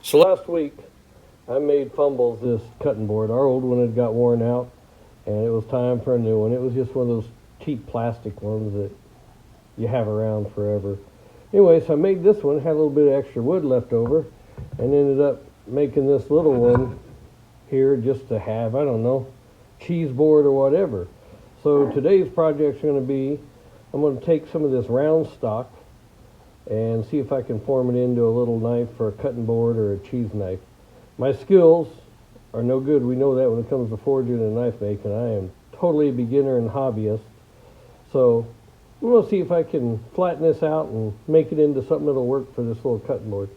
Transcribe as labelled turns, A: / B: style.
A: So last week, I made Fumbles this cutting board. Our old one had got worn out, and it was time for a new one. It was just one of those cheap plastic ones that you have around forever. Anyway, so I made this one, had a little bit of extra wood left over, and ended up making this little one here just to have, I don't know, cheese board or whatever. So today's project is going to be, I'm going to take some of this round stock and see if I can form it into a little knife for a cutting board or a cheese knife. My skills are no good. We know that when it comes to forging and knife making. I am totally a beginner and hobbyist. So I'm going to see if I can flatten this out and make it into something that'll work for this little cutting board.